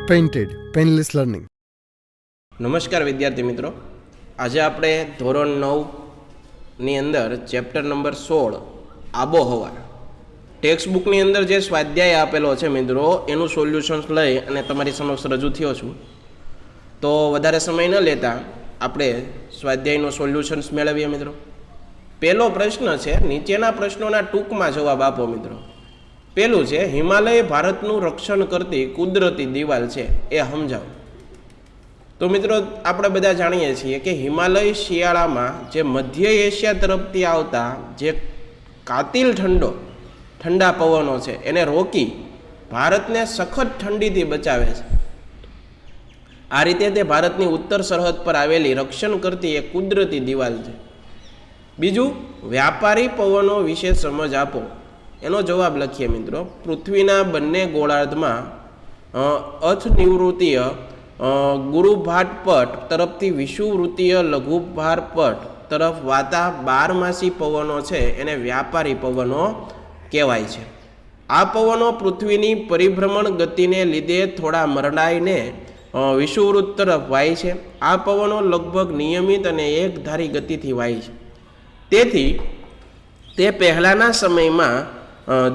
Painted painless learning. નમસ્કાર વિદ્યાર્થી મિત્રો, આજે આપણે ધોરણ 9ની અંદર ચેપ્ટર નંબર 16 આબોહવા ટેક્સ્ટબુકની અંદર જે સ્વાધ્યાય આપેલો છે મિત્રો, એનું સોલ્યુશન્સ લઈ અને તમારી સમક્ષ રજૂ થયો છું. તો વધારે સમય ન લેતા આપણે સ્વાધ્યાયનું સોલ્યુશન્સ મેળવીએ મિત્રો. પહેલો પ્રશ્ન છે, નીચેના પ્રશ્નોના ટૂંકમાં જવાબ આપો મિત્રો. પહેલું છે, હિમાલય ભારતનું રક્ષણ કરતી કુદરતી દિવાલ છે, એ સમજાવો. તો મિત્રો આપણે બધા જાણીએ છીએ કે હિમાલય શિયાળામાં જે મધ્ય એશિયા તરફથી આવતા જે કાતિલ ઠંડા પવનો છે એને રોકી ભારતને સખત ઠંડીથી બચાવે છે. આ રીતે તે ભારતની ઉત્તર સરહદ પર આવેલી રક્ષણ કરતી એક કુદરતી દિવાલ છે. બીજું, વ્યાપારી પવનો વિશે સમજ આપો. એનો જવાબ લખીએ મિત્રો. પૃથ્વીના બંને ગોળાર્ધમાં અર્થનિવૃત્તીય ગુરુભાટ પટ તરફથી વિષુવવૃત્તીય લઘુભાર પટ તરફ વાતા બારમાસી પવનો છે એને વ્યાપારી પવનો કહેવાય છે. આ પવનો પૃથ્વીની પરિભ્રમણ ગતિને લીધે થોડા મરડાઈને વિષુવવૃત્ત તરફ વાય છે. આ પવનો લગભગ નિયમિત અને એકધારી ગતિથી વાય છે. તેથી તે પહેલાંના સમયમાં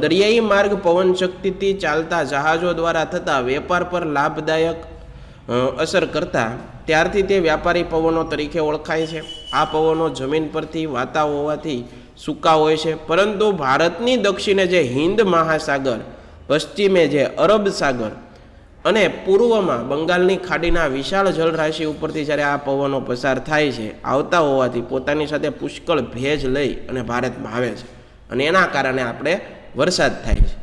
દરિયાઈ માર્ગ પવન શક્તિથી ચાલતા જહાજો દ્વારા થતા વેપાર પર લાભદાયક અસર કરતા, ત્યારથી તે વ્યાપારી પવનો તરીકે ઓળખાય છે. આ પવનો જમીન પરથી વાતા હોવાથી સૂકા હોય છે, પરંતુ ભારતની દક્ષિણે જે હિન્દ મહાસાગર, પશ્ચિમે જે અરબ સાગર અને પૂર્વમાં બંગાળની ખાડીના વિશાળ જળરાશિ ઉપરથી જ્યારે આ પવનો પસાર થાય છે, આવતા હોવાથી પોતાની સાથે પુષ્કળ ભેજ લઈ અને ભારતમાં આવે છે અને એના કારણે આપણે વરસાદ થાય છે.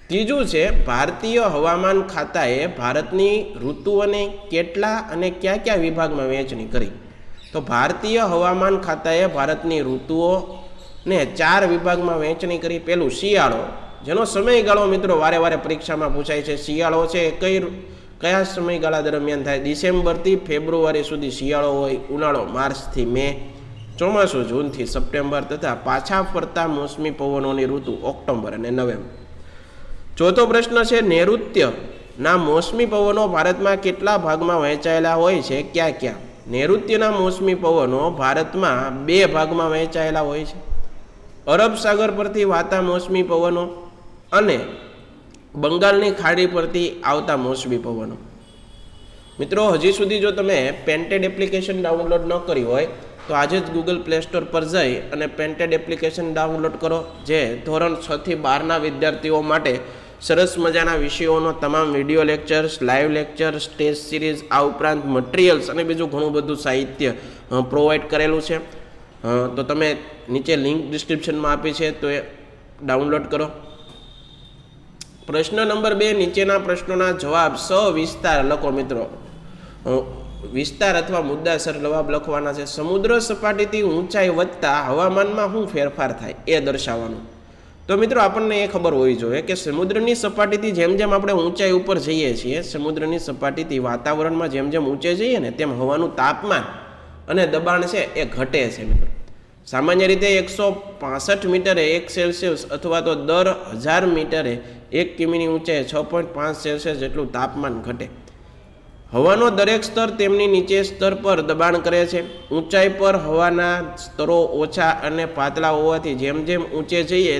ત્રીજું છે, ભારતીય હવામાન ખાતાએ ભારતની ઋતુઓને કેટલા અને કયા કયા વિભાગમાં વહેંચણી કરી? તો ભારતીય હવામાન ખાતાએ ભારતની ઋતુઓને 4 વિભાગમાં વહેંચણી કરી. પહેલું શિયાળો, જેનો સમયગાળો મિત્રો વારે વારે પરીક્ષામાં પૂછાય છે. શિયાળો છે કયા સમયગાળા દરમિયાન થાય? ડિસેમ્બરથી ફેબ્રુઆરી સુધી શિયાળો હોય. ઉનાળો માર્ચથી મે. ચોમાસું જૂનથી સપ્ટેમ્બર તથા પાછા ફરતા મોસમી પવનોની ઋતુ ઓક્ટોબર અને નવેમ્બર. ચોથો પ્રશ્ન છે, નૈઋત્યના મોસમી પવનો ભારતમાં કેટલા ભાગમાં વહેંચાયેલા હોય છે? ક્યાં ક્યાં? નૈઋત્યના મોસમી પવનો ભારતમાં 2 ભાગમાં વહેંચાયેલા હોય છે. અરબ સાગર પરથી વાતા મોસમી પવનો અને બંગાળની ખાડી પરથી આવતા મોસમી પવનો. મિત્રો, હજી સુધી જો તમે પેન્ટેડ એપ્લિકેશન ડાઉનલોડ ન કરી હોય તો આજે જ ગૂગલ પ્લે સ્ટોર પર જઈ અને પેન્ટેડ એપ્લિકેશન ડાઉનલોડ કરો, જે ધોરણ 6 થી 12ના વિદ્યાર્થીઓ માટે સરસ મજાના વિષયોનો તમામ video lectures, live lecture, stage series, આ ઉપરાંત મટીરિયલ્સ અને બીજું ઘણું બધું સાહિત્ય પ્રોવાઈડ કરેલું છે. તો તમે નીચે લિંક ડિસ્ક્રિપ્શનમાં આપી છે, તો એ ડાઉનલોડ કરો. પ્રશ્ન નંબર 2, નીચેના પ્રશ્નોના જવાબ સવિસ્તાર લખો મિત્રો. વિસ્તાર અથવા મુદ્દાસર જવાબ લખવાના છે. સમુદ્ર સપાટીથી ઊંચાઈ વધતા હવામાનમાં શું ફેરફાર થાય એ દર્શાવવાનું. તો મિત્રો આપણને એ ખબર હોવી જોઈએ કે સમુદ્રની સપાટીથી જેમ જેમ આપણે ઊંચાઈ ઉપર જઈએ છીએ, સમુદ્રની સપાટીથી વાતાવરણમાં જેમ જેમ ઊંચે જઈએ ને તેમ હવાનું તાપમાન અને દબાણ છે એ ઘટે છે મિત્રો. સામાન્ય રીતે 165 મીટરે 1 સેલ્સિયસ અથવા તો દર 1000 મીટરે 1 કિમીની ઊંચાઈએ 6.5 સેલ્સિયસ જેટલું તાપમાન ઘટે. હવાનો દરેક સ્તર તેમની નીચે સ્તર પર દબાણ કરે છે. ઊંચાઈ પર હવાના સ્તરો ઓછા અને પાતળા હોવાથી જેમ જેમ ઊંચે જઈએ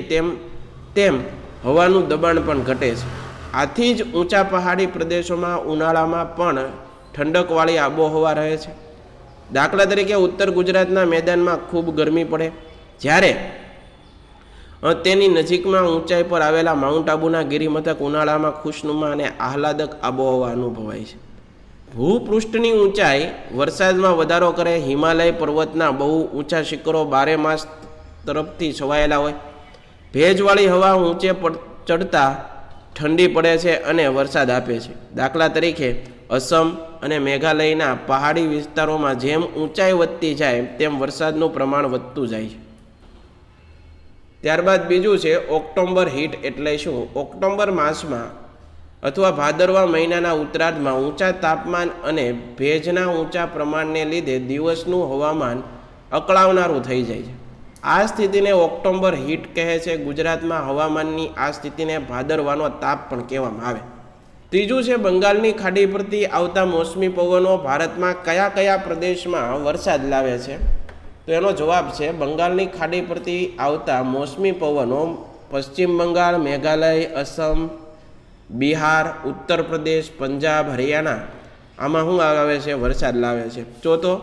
તેમ હવાનું દબાણ પણ ઘટે છે. આથી જ ઊંચા પહાડી પ્રદેશોમાં ઉનાળામાં પણ ઠંડકવાળી આબોહવા રહે છે. દાખલા તરીકે ઉત્તર ગુજરાતના મેદાનમાં ખૂબ ગરમી પડે, જ્યારે તેની નજીકમાં ઊંચાઈ પર આવેલા માઉન્ટ આબુના ગિરિમથક ઉનાળામાં ખુશનુમા અને આહલાદક આબોહવા અનુભવાય છે. ભૂપૃષ્ઠની ઊંચાઈ વરસાદમાં વધારો કરે. હિમાલય પર્વતના બહુ ઊંચા શિખરો 12 માસ તરફથી છવાયેલા હોય. ભેજવાળી હવા ઊંચે ચડતા ઠંડી પડે છે અને વરસાદ આપે છે. દાખલા તરીકે અસમ અને મેઘાલયના પહાડી વિસ્તારોમાં જેમ ઊંચાઈ વધતી જાય તેમ વરસાદનું પ્રમાણ વધતું જાય છે. ત્યારબાદ બીજું છે, ઓક્ટોબર હીટ એટલે શું? ઓક્ટોબર માસમાં અથવા ભાદરવા મહિનાના ઉત્તરાર્ધમાં ઊંચા તાપમાન અને ભેજના ઊંચા પ્રમાણને લીધે દિવસનું હવામાન અકળાવનારું થઈ જાય છે. આ સ્થિતિને ઓક્ટોબર હીટ કહે છે. ગુજરાતમાં હવામાનની આ સ્થિતિને ભાદરવાનો તાપ પણ કહેવામાં આવે. ત્રીજું છે બંગાળની ખાડી પરથી આવતા મોસમી પવનો ભારતમાં કયા કયા પ્રદેશમાં વરસાદ લાવે છે? તો એનો જવાબ છે બંગાળની ખાડી પરથી આવતા મોસમી પવનો પશ્ચિમ બંગાળ, મેઘાલય, અસમ, બિહાર, ઉત્તર પ્રદેશ, પંજાબ, હરિયાણા આમાં શું આવે છે? વરસાદ લાવે છે. ચોથો,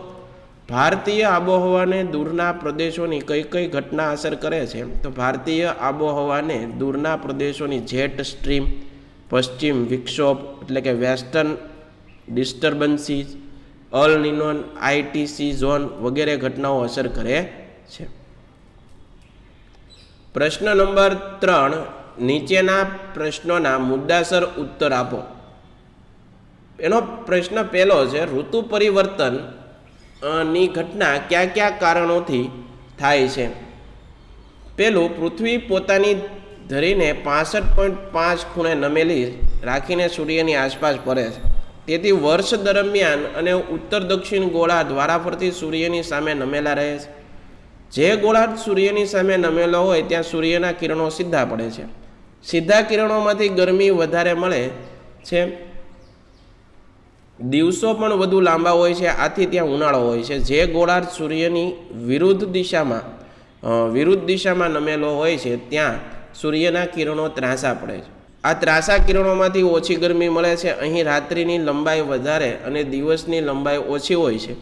ભારતીય આબોહવાને દૂરના પ્રદેશોની કઈ કઈ ઘટના અસર કરે છે? તો ભારતીય આબોહવાને દૂરના પ્રદેશોની જેટ સ્ટ્રીમ, પશ્ચિમ વિક્ષોભ એટલે કે વેસ્ટર્ન ડિસ્ટર્બન્સીસ, અલ નિનો, આઈટીસી ઝોન વગેરે ઘટનાઓ અસર કરે છે. પ્રશ્ન નંબર 3, નીચેના પ્રશ્નોના મુદ્દાસર ઉત્તર આપો. એનો પ્રશ્ન પહેલો છે ઋતુ પરિવર્તન ની ઘટના કયા કયા કારણોથી થાય છે? પહેલું, પૃથ્વી પોતાની ધરીને 65.5 ખૂણે નમેલી રાખીને સૂર્યની આસપાસ ફરે છે. તેથી વર્ષ દરમિયાન અને ઉત્તર દક્ષિણ ગોળાર્ધ દ્વારા ફરતી સૂર્યની સામે નમેલા રહે છે. જે ગોળાર્ધ સૂર્યની સામે નમેલો હોય ત્યાં સૂર્યના કિરણો સીધા પડે છે. સીધા કિરણોમાંથી ગરમી વધારે મળે છે. દિવસો પણ વધુ લાંબા હોય છે, આથી ત્યાં ઉનાળો હોય છે. જે ગોળાર્ધ સૂર્યની વિરુદ્ધ દિશામાં નમેલો હોય છે ત્યાં સૂર્યના કિરણો ત્રાંસા પડે છે. આ ત્રાંસા કિરણોમાંથી ઓછી ગરમી મળે છે. અહીં રાત્રિની લંબાઈ વધારે અને દિવસની લંબાઈ ઓછી હોય છે,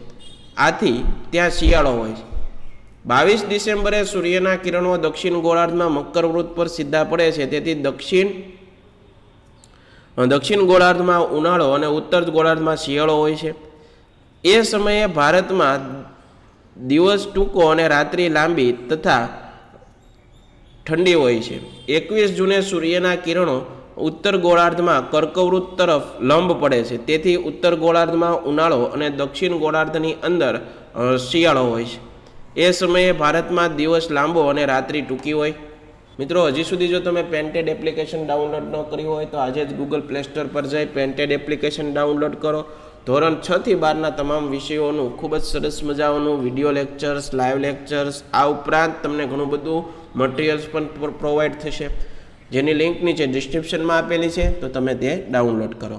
આથી ત્યાં શિયાળો હોય છે. 22 ડિસેમ્બરે સૂર્યના કિરણો દક્ષિણ ગોળાર્ધમાં મકરવૃત્ત પર સીધા પડે છે. તેથી દક્ષિણ ગોળાર્ધમાં ઉનાળો અને ઉત્તર ગોળાર્ધમાં શિયાળો હોય છે. એ સમયે ભારતમાં દિવસ ટૂંકો અને રાત્રિ લાંબી તથા ઠંડી હોય છે. 21 જૂને સૂર્યના કિરણો ઉત્તર ગોળાર્ધમાં કર્કવૃત્ત તરફ લંબ પડે છે. તેથી ઉત્તર ગોળાર્ધમાં ઉનાળો અને દક્ષિણ ગોળાર્ધની અંદર શિયાળો હોય છે. એ સમયે ભારતમાં દિવસ લાંબો અને રાત્રિ ટૂંકી હોય. મિત્રો, હજી સુધી જો તમે પેન્ટેડ એપ્લિકેશન ડાઉનલોડ ન કરી હોય તો આજે જ ગૂગલ પ્લે સ્ટોર પર જઈ પેન્ટેડ એપ્લિકેશન ડાઉનલોડ કરો. ધોરણ 6 થી 12ના તમામ વિષયોનું ખૂબ જ સરસ મજાનું વિડીયો લેક્ચર્સ, લાઈવ લેક્ચર્સ, આ ઉપરાંત તમને ઘણું બધું મટીરિયલ્સ પણ પ્રોવાઈડ થશે, જેની લિંક નીચે ડિસ્ક્રિપ્શનમાં આપેલી છે, તો તમે તે ડાઉનલોડ કરો.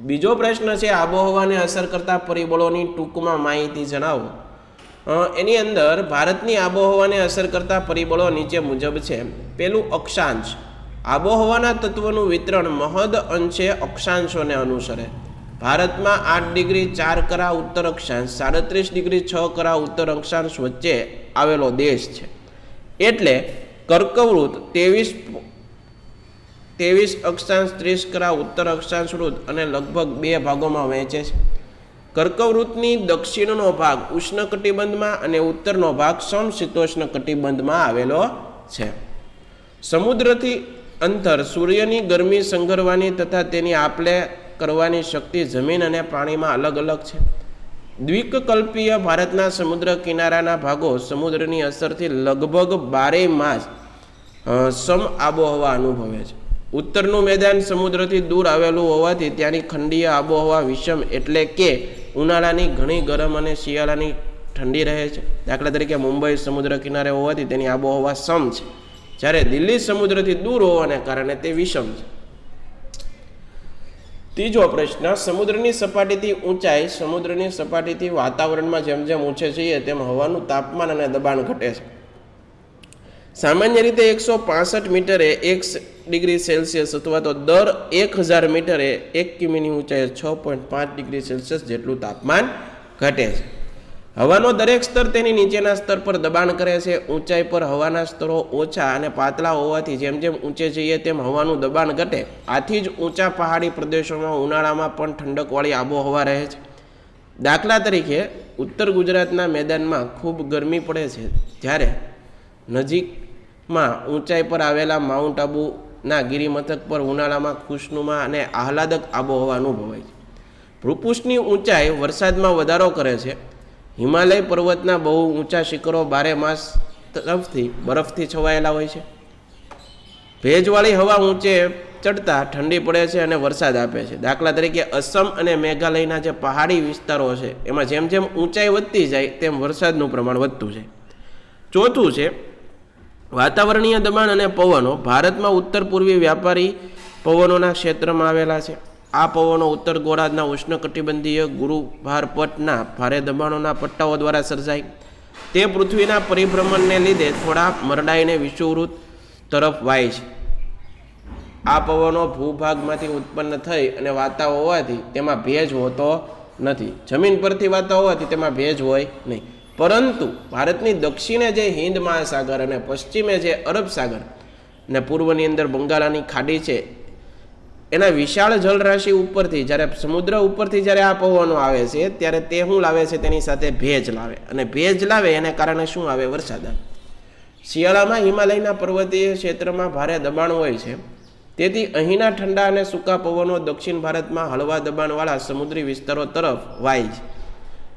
બીજો પ્રશ્ન છે આબોહવાને અસર કરતા પરિબળોની ટૂંકમાં માહિતી જણાવો. એની અંદર ભારતની આબોહવાને અસર કરતા પરિબળો નીચે મુજબ છે. પહેલું, અક્ષાંશ. આબોહવાના તત્વોનું વિતરણ મહદ અંશે અક્ષાંશોને અનુસરે. ભારતમાં 8 ડિગ્રી 4 કરા ઉત્તર અક્ષાંશ, 37 ડિગ્રી 6 કરા ઉત્તર અક્ષાંશ વચ્ચે આવેલો દેશ છે. એટલે કર્કવૃત્ત 23 અક્ષાંશ 30 કરા ઉત્તર અક્ષાંશ વૃત્ત અને લગભગ 2 ભાગોમાં વહેંચે છે. કર્કવૃત્તની દક્ષિણનો ભાગ ઉષ્ણકટિબંધમાં અને ઉત્તરનો ભાગ સમશીતોષ્ણ કટિબંધમાં આવેલો છે. સમુદ્રથી અંતર સૂર્યની ગરમી સંઘરવાની તથા તેની આપલે કરવાની શક્તિ જમીન અને પાણીમાં અલગ અલગ છે. દ્વીપકલ્પીય ભારતના સમુદ્ર કિનારાના ભાગો સમુદ્રની અસરથી લગભગ 12 માસ સમ આબોહવા અનુભવે છે. ઉત્તરનું મેદાન સમુદ્રથી દૂર આવેલું હોવાથી ત્યાંની ખંડીય આબોહવા વિષમ એટલે કે ઉનાળાની ઘણી ગરમ અને શિયાળાની ઠંડી રહે છે. દાખલા તરીકે મુંબઈ સમુદ્ર કિનારે હોવાથી તેની આબોહવા સમ છે, જ્યારે દિલ્હી સમુદ્રથી દૂર હોવાને કારણે તે વિષમ છે. ત્રીજો પ્રશ્ન, સમુદ્રની સપાટીથી ઊંચાઈ. સમુદ્રની સપાટીથી વાતાવરણમાં જેમ જેમ ઊંચે જઈએ તેમ હવાનું તાપમાન અને દબાણ ઘટે છે. સામાન્ય રીતે 165 મીટરે 1 ડિગ્રી સેલ્સિયસ અથવા તો દર 1000 મીટરે 1 કિમીની ઊંચાઈએ 6.5 ડિગ્રી સેલ્સિયસ જેટલું તાપમાન ઘટે છે. હવાનો દરેક સ્તર તેની નીચેના સ્તર પર દબાણ કરે છે. ઊંચાઈ પર હવાના સ્તરો ઓછા અને પાતળા હોવાથી જેમ જેમ ઊંચે જઈએ તેમ હવાનું દબાણ ઘટે. આથી જ ઊંચા પહાડી પ્રદેશોમાં ઉનાળામાં પણ ઠંડકવાળી આબોહવા રહે છે. દાખલા તરીકે ઉત્તર ગુજરાતના મેદાનમાં ખૂબ ગરમી પડે છે, જ્યારે નજીકમાં ઊંચાઈ પર આવેલા માઉન્ટ આબુના ગિરિમથક પર ઉનાળામાં ખુશનુમા અને આહલાદક આબોહવા અનુભવાય છે. ભૂપૃષ્ઠની ઊંચાઈ વરસાદમાં વધારો કરે છે. હિમાલય પર્વતના બહુ ઊંચા શિખરો 12 માસ તરફથી બરફથી છવાયેલા હોય છે. ભેજવાળી હવા ઊંચે ચડતા ઠંડી પડે છે અને વરસાદ આપે છે. દાખલા તરીકે અસમ અને મેઘાલયના જે પહાડી વિસ્તારો છે એમાં જેમ જેમ ઊંચાઈ વધતી જાય તેમ વરસાદનું પ્રમાણ વધતું જાય. ચોથું છે વાતાવરણીય દબાણ અને પવનો. ભારતમાં ઉત્તર પૂર્વી વ્યાપારી પવનોના ક્ષેત્રમાં આવેલા છે. આ પવનો ઉત્તર ગોળાર્ધના ઉષ્ણકટિબંધીય ગુરુભારપટના ભારે દબાણોના પટ્ટાઓ દ્વારા સર્જાય. તે પૃથ્વીના પરિભ્રમણને લીધે થોડા મરડાઈને વિષુવવૃત્ત તરફ વાય છે. આ પવનો ભૂભાગમાંથી ઉત્પન્ન થઈ અને વાતા હોવાથી તેમાં ભેજ હોતો નથી. જમીન પરથી વાતા હોવાથી તેમાં ભેજ હોય નહીં. પરંતુ ભારતની દક્ષિણે જે હિન્દ મહાસાગર અને પશ્ચિમે જે અરબ સાગર અને પૂર્વની અંદર બંગાળાની ખાડી છે, એના વિશાળ જળરાશિ ઉપરથી જ્યારે સમુદ્ર ઉપરથી જ્યારે આ પવનો આવે છે ત્યારે તે શું લાવે છે? તેની સાથે ભેજ લાવે, અને ભેજ લાવે એને કારણે શું આવે? વરસાદ આવે. શિયાળામાં હિમાલયના પર્વતીય ક્ષેત્રમાં ભારે દબાણ હોય છે, તેથી અહીંના ઠંડા અને સૂકા પવનો દક્ષિણ ભારતમાં હળવા દબાણવાળા સમુદ્રી વિસ્તારો તરફ વાય છે.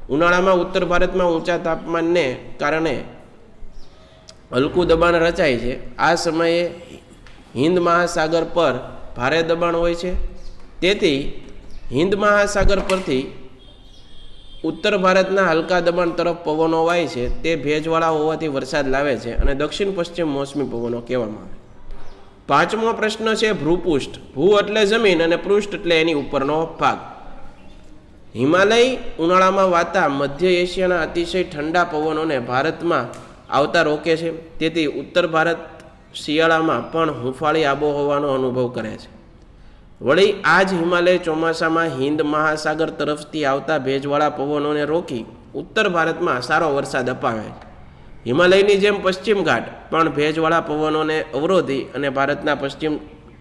ઉનાળામાં ઉત્તર ભારતમાં ઊંચા તાપમાનને કારણે હલકું દબાણ રચાય છે. આ સમયે હિન્દ મહાસાગર પર ભારે દબાણ હોય છે, તેથી હિન્દ મહાસાગર પરથી ઉત્તર ભારતના હલકા દબાણ તરફ પવનો વાય છે. તે ભેજવાળા હોવાથી વરસાદ લાવે છે અને દક્ષિણ પશ્ચિમ મોસમી પવનો કહેવામાં આવે. પાંચમો પ્રશ્ન છે ભૂપૃષ્ઠ. ભૂ એટલે જમીન અને પૃષ્ઠ એટલે એની ઉપરનો ભાગ. હિમાલય ઉનાળામાં વાતા મધ્ય એશિયાના અતિશય ઠંડા પવનોને ભારતમાં આવતા રોકે છે, તેથી ઉત્તર ભારત શિયાળામાં પણ હુંફાળી આબોહવાનો અનુભવ કરે છે. વળી આ જ હિમાલય ચોમાસામાં હિન્દ મહાસાગર તરફથી આવતા ભેજવાળા પવનોને રોકી ઉત્તર ભારતમાં સારો વરસાદ અપાવે છે. હિમાલયની જેમ પશ્ચિમ ઘાટ પણ ભેજવાળા પવનોને અવરોધી અને ભારતના પશ્ચિમ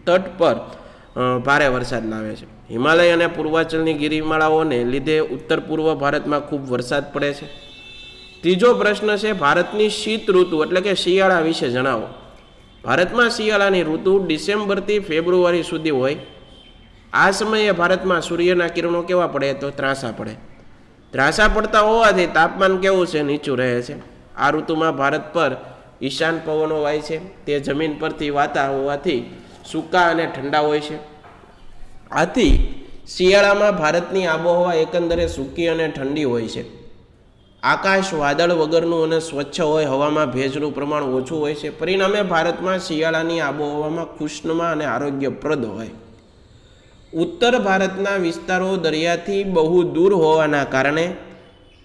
તટ પર ભારે વરસાદ લાવે છે. હિમાલય અને પૂર્વાચલની ગિરિમાળાઓને લીધે ઉત્તર પૂર્વ ભારતમાં ખૂબ વરસાદ પડે છે. ત્રીજો પ્રશ્ન છે ભારતની શીત ઋતુ એટલે કે શિયાળા વિશે જણાવો. ભારતમાં શિયાળાની ઋતુ ડિસેમ્બરથી ફેબ્રુઆરી સુધી હોય. આ સમયે ભારતમાં સૂર્યના કિરણો કેવા પડે? તો ત્રાંસા પડે. ત્રાંસા પડતા હોવાથી તાપમાન કેવું છે? નીચું રહે છે. આ ઋતુમાં ભારત પર ઈશાન પવનો વાય છે. તે જમીન પરથી વાતા હોવાથી સૂકા અને ઠંડા હોય છે. આથી શિયાળામાં ભારતની આબોહવા એકંદરે સૂકી અને ઠંડી હોય છે. આકાશ વાદળ વગરનું અને સ્વચ્છ હોય, હવામાં ભેજનું પ્રમાણ ઓછું હોય છે. પરિણામે ભારતમાં શિયાળાની આબોહવામાં ખુશનુમા અને આરોગ્યપ્રદ હોય. ઉત્તર ભારતના વિસ્તારો દરિયાથી બહુ દૂર હોવાના કારણે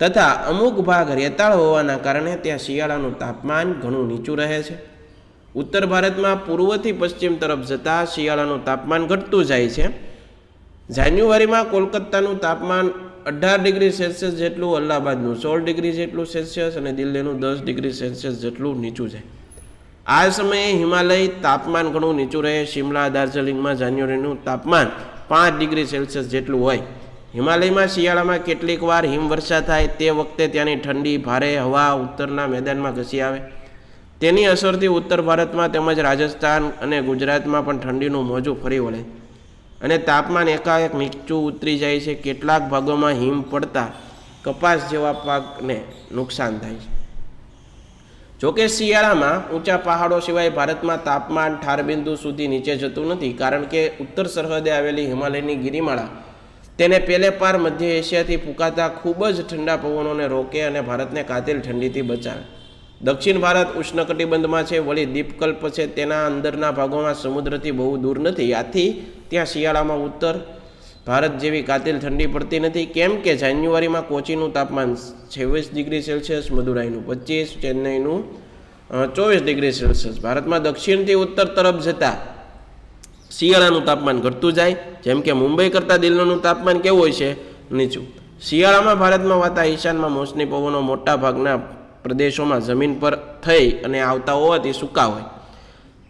તથા અમુક ભાગ રેતાળ હોવાના કારણે ત્યાં શિયાળાનું તાપમાન ઘણું નીચું રહે છે. ઉત્તર ભારતમાં પૂર્વથી પશ્ચિમ તરફ જતાં શિયાળાનું તાપમાન ઘટતું જાય છે. જાન્યુઆરીમાં કોલકાતાનું તાપમાન 18 ડિગ્રી સેલ્સિયસ જેટલું, અલ્હાબાદનું 16 ડિગ્રી જેટલું સેલ્સિયસ અને દિલ્હીનું 10 ડિગ્રી સેલ્સિયસ જેટલું નીચું છે. આ સમયે હિમાલય તાપમાન ઘણું નીચું રહે. શિમલા, દાર્જિલિંગમાં જાન્યુઆરીનું તાપમાન 5 ડિગ્રી સેલ્સિયસ જેટલું હોય. હિમાલયમાં શિયાળામાં કેટલીક વાર હિમવર્ષા થાય. તે વખતે ત્યાંની ઠંડી ભારે હવા ઉત્તરના મેદાનમાં ઘસી આવે. તેની અસરથી ઉત્તર ભારતમાં તેમજ રાજસ્થાન અને ગુજરાતમાં પણ ઠંડીનું મોજું ફરી વળે અને તાપમાન એકાએક નીચું ઉતરી જાય છે. કેટલાક ભાગોમાં હિમ પડતા કપાસ જેવા પાકને નુકસાન થાય છે. જોકે શિયાળામાં ઊંચા પહાડો સિવાય ભારતમાં તાપમાન ઠારબિંદુ સુધી નીચે જતું નથી, કારણ કે ઉત્તર સરહદે આવેલી હિમાલયની ગિરિમાળા તેને પેલે પાર મધ્ય એશિયાથી ફૂંકાતા ખૂબ જ ઠંડા પવનોને રોકે અને ભારતને કાતિલ ઠંડીથી બચાવે. દક્ષિણ ભારત ઉષ્ણકટિબંધમાં છે, વળી દ્વીપકલ્પ છે. તેના અંદરના ભાગોમાં સમુદ્રથી બહુ દૂર નથી. આથી ત્યાં શિયાળામાં ઉત્તર ભારત જેવી કાતિલ ઠંડી પડતી નથી. કેમ કે જાન્યુઆરીમાં કોચીનું તાપમાન 26 ડિગ્રી સેલ્સિયસ, મદુરાઈનું 25, ચેન્નઈનું 24 ડિગ્રી સેલ્સિયસ. ભારતમાં દક્ષિણથી ઉત્તર તરફ જતા શિયાળાનું તાપમાન ઘટતું જાય. જેમ કે મુંબઈ કરતાં દિલ્હીનું તાપમાન કેવું હોય છે? નીચું. શિયાળામાં ભારતમાં વાતા ઈશાનમાં મોસમી પવનો મોટા ભાગના પ્રદેશોમાં જમીન પર થઈ અને આવતા હોવાથી સૂકા હોય,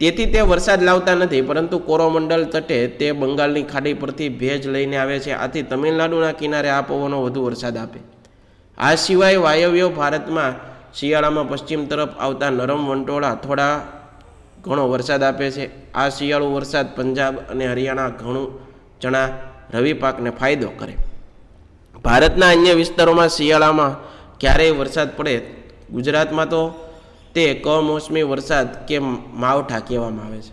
તેથી તે વરસાદ લાવતા નથી. પરંતુ કોરોમંડલ તટે તે બંગાળની ખાડી પરથી ભેજ લઈને આવે છે. આથી તમિલનાડુના કિનારે આ પવનો વધુ વરસાદ આપે. આ સિવાય વાયવ્ય ભારતમાં શિયાળામાં પશ્ચિમ તરફ આવતા નરમ વંટોળા થોડા ઘણો વરસાદ આપે છે. આ શિયાળુ વરસાદ પંજાબ અને હરિયાણા ઘણું ચણા રવિ પાકને ફાયદો કરે. ભારતના અન્ય વિસ્તારોમાં શિયાળામાં ક્યારેય વરસાદ પડે, ગુજરાતમાં તો તે કમોસમી વરસાદ કે માવઠા કહેવામાં આવે છે.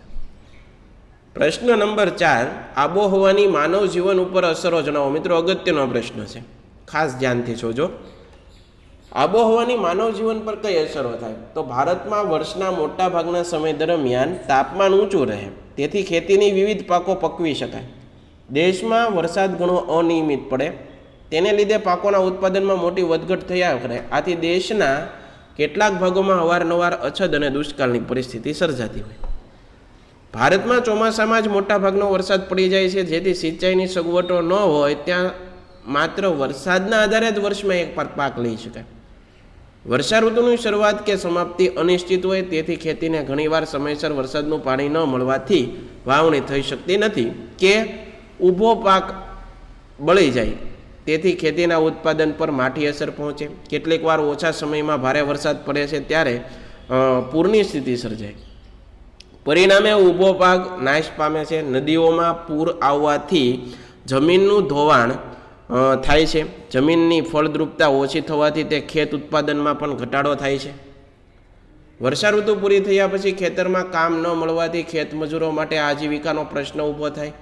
પ્રશ્ન નંબર 4, આબોહવાની માનવ જીવન ઉપર અસરો જણાવો. મિત્રો, અગત્યનો પ્રશ્ન છે, ખાસ ધ્યાનથી જોજો. આબોહવાની માનવ જીવન પર કઈ અસરો થાય? તો ભારતમાં વર્ષના મોટા ભાગના સમય દરમિયાન તાપમાન ઊંચું રહે, તેથી ખેતીની વિવિધ પાકો પકવી શકાય. દેશમાં વરસાદ ઘણો અનિયમિત પડે, તેને લીધે પાકોના ઉત્પાદનમાં મોટી વધઘટ થયા કરે. આથી દેશના કેટલાક ભાગોમાં અવારનવાર અછત અને દુષ્કાળની પરિસ્થિતિ સર્જાતી હોય. ભારતમાં ચોમાસામાં જ મોટા ભાગનો વરસાદ પડી જાય છે, જેથી સિંચાઈની સગવડો ન હોય ત્યાં માત્ર વરસાદના આધારે જ વર્ષમાં એક પાક લઈ શકાય. વર્ષા ઋતુની શરૂઆત કે સમાપ્તિ અનિશ્ચિત હોય, તેથી ખેતીને ઘણીવાર સમયસર વરસાદનું પાણી ન મળવાથી વાવણી થઈ શકતી નથી કે ઊભો પાક બળી જાય, તેથી ખેતીના ઉત્પાદન પર માઠી અસર પહોંચે. કેટલીક વાર ઓછા સમયમાં ભારે વરસાદ પડે છે ત્યારે પૂરની સ્થિતિ સર્જાય. પરિણામે ઊભો પાક નાશ પામે છે. નદીઓમાં પૂર આવવાથી જમીનનું ધોવાણ થાય છે. જમીનની ફળદ્રુપતા ઓછી થવાથી તે ખેત ઉત્પાદનમાં પણ ઘટાડો થાય છે. વર્ષા ઋતુ પૂરી થયા પછી ખેતરમાં કામ ન મળવાથી ખેત મજૂરો માટે આજીવિકાનો પ્રશ્ન ઊભો થાય.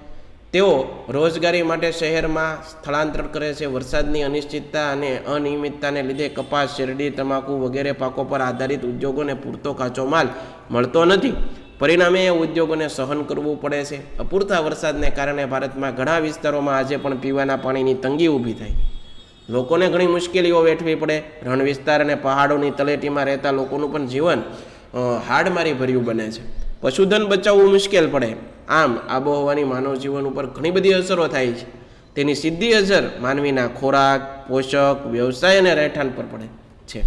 તેઓ રોજગારી માટે શહેરમાં સ્થળાંતર કરે છે. વરસાદની અનિશ્ચિતતા અને અનિયમિતતાને લીધે કપાસ, શેરડી, તમાકુ વગેરે પાકો પર આધારિત ઉદ્યોગોને પૂરતો કાચો માલ મળતો નથી. પરિણામે એ ઉદ્યોગોને સહન કરવું પડે છે. અપૂરતા વરસાદને કારણે ભારતમાં ઘણા વિસ્તારોમાં આજે પણ પીવાના પાણીની તંગી ઊભી થાય. લોકોને ઘણી મુશ્કેલીઓ વેઠવી પડે. રણ વિસ્તાર અને પહાડોની તળેટીમાં રહેતા લોકોનું પણ જીવન હાડમારી ભર્યું બને છે. પશુધન બચાવવું મુશ્કેલ પડે. આમ આબોહવાની માનવ જીવન ઉપર ઘણી બધી અસરો થાય છે. તેની સીધી અસર માનવીના ખોરાક, પોષક, વ્યવસાય અને રહેઠાણ પર પડે છે.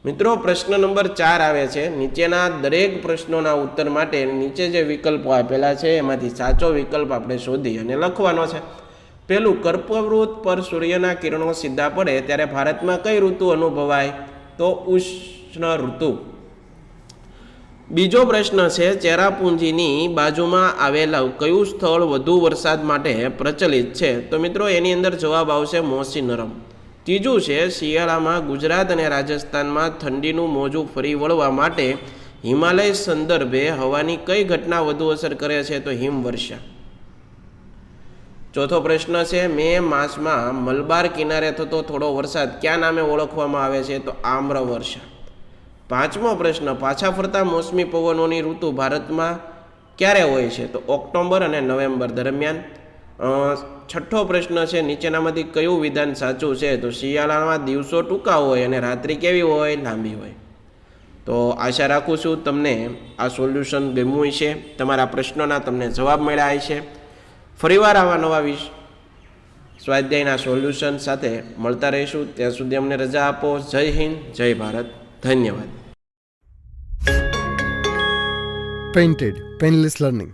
મિત્રો, પ્રશ્ન નંબર 4 આવે છે. નીચેના દરેક પ્રશ્નોના ઉત્તર માટે નીચે જે વિકલ્પો આપેલા છે એમાંથી સાચો વિકલ્પ આપણે શોધી અને લખવાનો છે. પહેલું, કર્કવૃત પર સૂર્યના કિરણો સીધા પડે ત્યારે ભારતમાં કઈ ઋતુ અનુભવાય? તો ઉષ્ણ ઋતુ. બીજો પ્રશ્ન છે, ચેરાપુંજીની બાજુમાં આવેલા કયું સ્થળ વધુ વરસાદ માટે પ્રચલિત છે? તો મિત્રો એની અંદર જવાબ આવશે મોસીનરમ. ત્રીજું છે, શિયાળામાં ગુજરાત અને રાજસ્થાનમાં ઠંડીનું મોજું ફરી વળવા માટે હિમાલય સંદર્ભે હવાની કઈ ઘટના વધુ અસર કરે છે? તો હિમવર્ષા. ચોથો પ્રશ્ન છે, મે માસમાં મલબાર કિનારે થતો થોડો વરસાદ કયા નામે ઓળખવામાં આવે છે? તો આમ્રવર્ષા. પાંચમો પ્રશ્ન, પાછા ફરતા મોસમી પવનોની ઋતુ ભારતમાં ક્યારે હોય છે? તો ઓક્ટોબર અને નવેમ્બર દરમિયાન. છઠ્ઠો પ્રશ્ન છે, નીચેનામાંથી કયું વિધાન સાચું છે? તો શિયાળામાં દિવસો ટૂંકા હોય અને રાત્રિ કેવી હોય? લાંબી હોય. તો આશા રાખું છું તમને આ સોલ્યુશન ગમ્યું છે. તમારા પ્રશ્નોના તમને જવાબ મળ્યા છે. ફરીવાર આવા નવા સ્વાધ્યાયના સોલ્યુશન સાથે મળતા રહીશું. ત્યાં સુધી અમને રજા આપો. જય હિન્દ, જય ભારત. ધન્યવાદ. Painted Painless Learning.